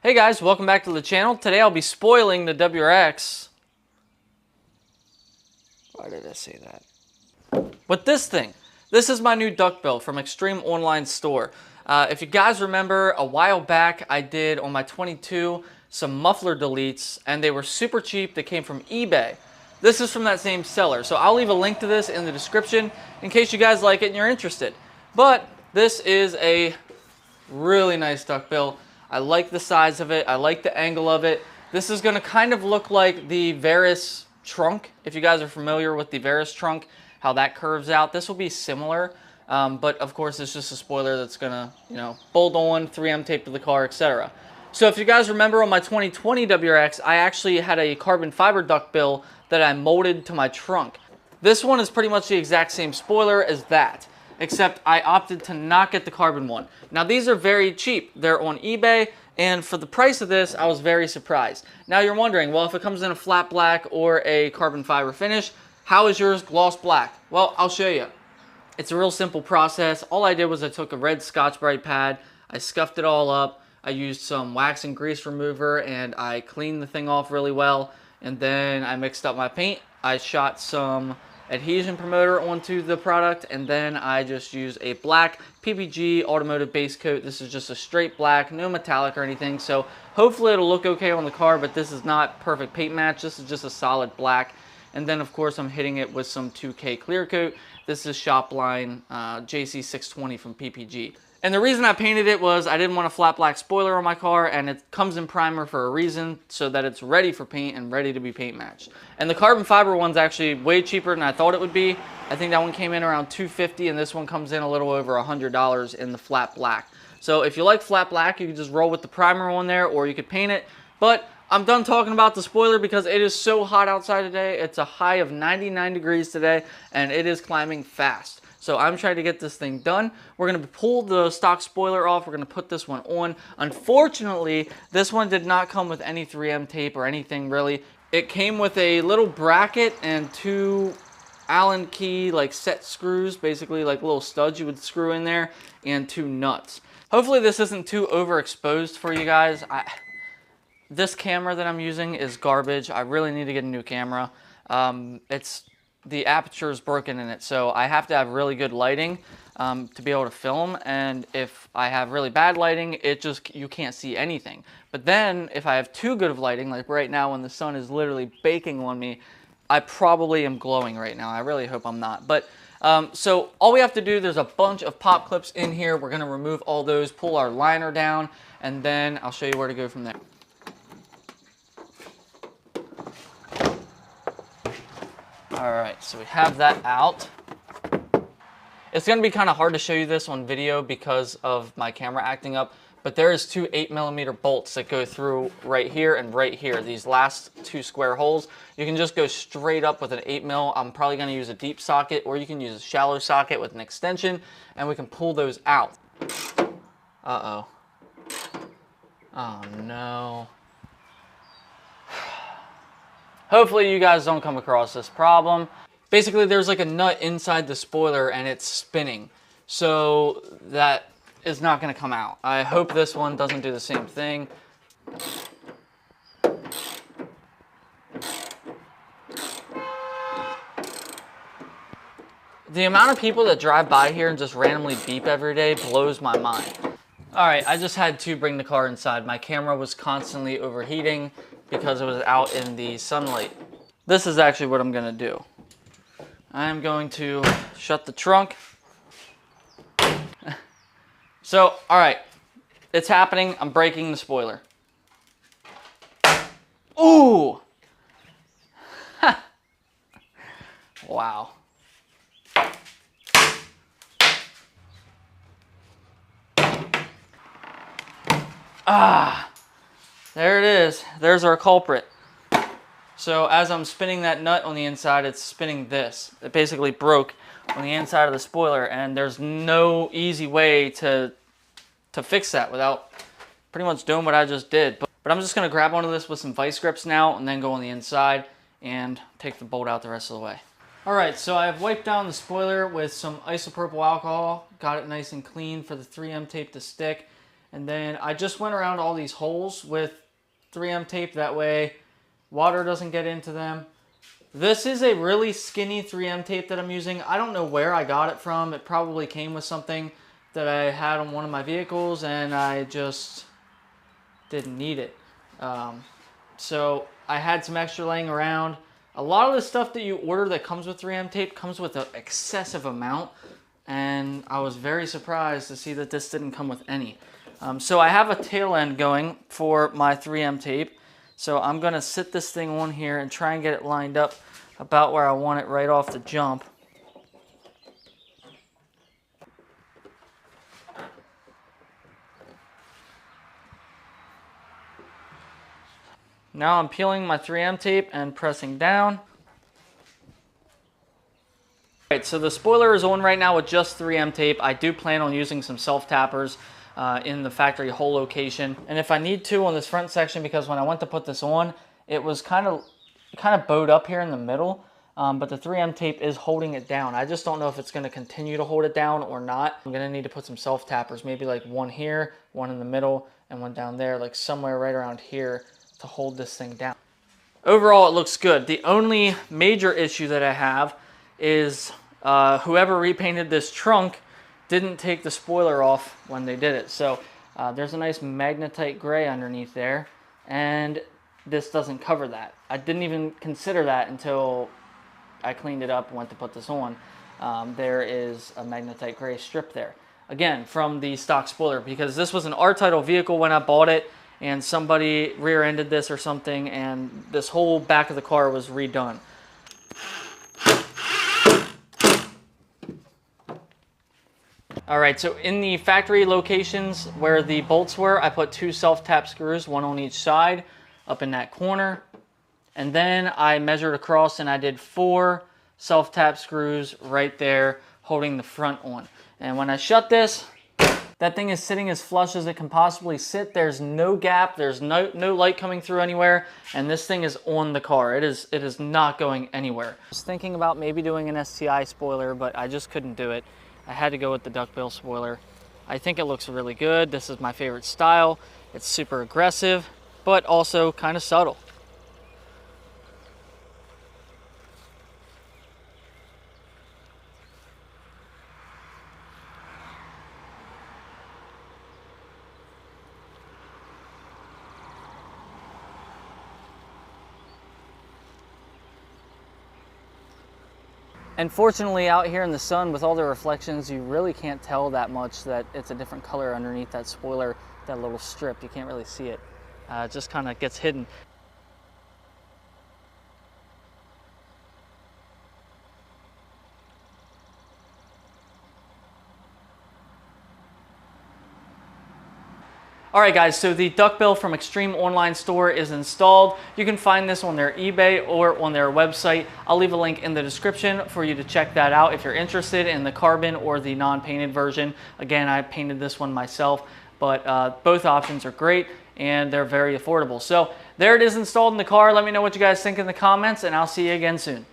Hey guys, welcome back to the channel. Today I'll be spoiling the WRX. Why did I say that? With this thing. This is my new Duckbill from Extreme Online Store. If you guys remember, a while back I did on my 22 some muffler deletes and they were super cheap. They came from eBay. This is from that same seller. So I'll leave a link to this in the description in case you guys like it and you're interested. But this is a really nice duckbill. I like the size of it. I like the angle of it. This is going to kind of look like the Veris trunk. If you guys are familiar with the Veris trunk, how that curves out, this will be similar. But of course, it's just a spoiler that's going to, bolt on, 3M tape to the car, etc. So if you guys remember on my 2020 WRX, I actually had a carbon fiber duckbill that I molded to my trunk. This one is pretty much the exact same spoiler as that, except I opted to not get the carbon one. Now these are very cheap. They're on eBay, and for the price of this, I was very surprised. Now you're wondering, well, if it comes in a flat black or a carbon fiber finish, how is yours gloss black? Well, I'll show you. It's a real simple process. All I did was I took a red Scotch-Brite pad, I scuffed it all up, I used some wax and grease remover, and I cleaned the thing off really well, and then I mixed up my paint. I shot some adhesion promoter onto the product, and then I just use a black PPG automotive base coat. This is just a straight black, no metallic or anything, so hopefully it'll look okay on the car, but this is not perfect paint match. This is just a solid black. And then of course I'm hitting it with some 2K clear coat. This is Shopline JC620 from PPG. And the reason I painted it was I didn't want a flat black spoiler on my car, and it comes in primer for a reason, so that it's ready for paint and ready to be paint matched. And the carbon fiber one's actually way cheaper than I thought it would be. I think that one came in around $250, and this one comes in a little over $100 in the flat black. So if you like flat black, you can just roll with the primer on there, or you could paint it. But I'm done talking about the spoiler because it is so hot outside today. It's a high of 99 degrees today, and it is climbing fast. So I'm trying to get this thing done. We're going to pull the stock spoiler off. We're going to put this one on. Unfortunately, this one did not come with any 3M tape or anything really. It came with a little bracket and two Allen key like set screws, basically like little studs you would screw in there, and two nuts. Hopefully this isn't too overexposed for you guys. This camera that I'm using is garbage. I really need to get a new camera. The aperture is broken in it, so I have to have really good lighting to be able to film, and if I have really bad lighting, you can't see anything. But then if I have too good of lighting, like right now when the sun is literally baking on me, I probably am glowing right now. I really hope I'm not. But so all we have to do, there's a bunch of pop clips in here. We're going to remove all those, pull our liner down, and then I'll show you where to go from there. Alright, so we have that out. It's going to be kind of hard to show you this on video because of my camera acting up, but there is two 8mm bolts that go through right here and right here. These last two square holes, you can just go straight up with an 8mm. I'm probably going to use a deep socket, or you can use a shallow socket with an extension, and we can pull those out. Uh-oh. Oh no. Hopefully you guys don't come across this problem. Basically, there's like a nut inside the spoiler and it's spinning. So that is not going to come out. I hope this one doesn't do the same thing. The amount of people that drive by here and just randomly beep every day blows my mind. Alright, I just had to bring the car inside. My camera was constantly overheating because it was out in the sunlight. This is actually what I'm going to do. I'm going to shut the trunk. So, alright, it's happening. I'm breaking the spoiler. Ooh! Wow. Ah! There it is. There's our culprit. So as I'm spinning that nut on the inside, it's spinning this. It basically broke on the inside of the spoiler, and there's no easy way to fix that without pretty much doing what I just did. But I'm just going to grab onto this with some vice grips now and then go on the inside and take the bolt out the rest of the way. Alright, so I've wiped down the spoiler with some isopropyl alcohol, got it nice and clean for the 3M tape to stick. And then I just went around all these holes with 3M tape. That way water doesn't get into them. This is a really skinny 3M tape that I'm using. I don't know where I got it from. It probably came with something that I had on one of my vehicles and I just didn't need it. So I had some extra laying around. A lot of the stuff that you order that comes with 3M tape comes with an excessive amount, and I was very surprised to see that this didn't come with any. So I have a tail end going for my 3M tape. So I'm gonna sit this thing on here and try and get it lined up about where I want it right off the jump. Now I'm peeling my 3M tape and pressing down. Alright, so the spoiler is on right now with just 3M tape. I do plan on using some self-tappers in the factory hole location. And if I need to on this front section, because when I went to put this on, it was kind of bowed up here in the middle, but the 3M tape is holding it down. I just don't know if it's going to continue to hold it down or not. I'm going to need to put some self-tappers, maybe like one here, one in the middle, and one down there, like somewhere right around here to hold this thing down. Overall, it looks good. The only major issue that I have is whoever repainted this trunk didn't take the spoiler off when they did it. So there's a nice magnetite gray underneath there, and this doesn't cover that. I didn't even consider that until I cleaned it up and went to put this on. There is a magnetite gray strip there. Again, from the stock spoiler, because this was an R-Title vehicle when I bought it, and somebody rear-ended this or something, and this whole back of the car was redone. All right, so in the factory locations where the bolts were, I put 2 self-tap screws, one on each side, up in that corner. And then I measured across and I did 4 self-tap screws right there holding the front on. And when I shut this, that thing is sitting as flush as it can possibly sit. There's no gap, there's no light coming through anywhere, and this thing is on the car. It is not going anywhere. I was thinking about maybe doing an STI spoiler, but I just couldn't do it. I had to go with the Duckbill spoiler. I think it looks really good. This is my favorite style. It's super aggressive, but also kind of subtle. And fortunately, out here in the sun with all the reflections, you really can't tell that much that it's a different color underneath that spoiler, that little strip. You can't really see it. It just kind of gets hidden. Alright guys, so the Duckbill from Extreme Online Store is installed. You can find this on their eBay or on their website. I'll leave a link in the description for you to check that out if you're interested in the carbon or the non-painted version. Again, I painted this one myself, but both options are great and they're very affordable. So there it is installed in the car. Let me know what you guys think in the comments, and I'll see you again soon.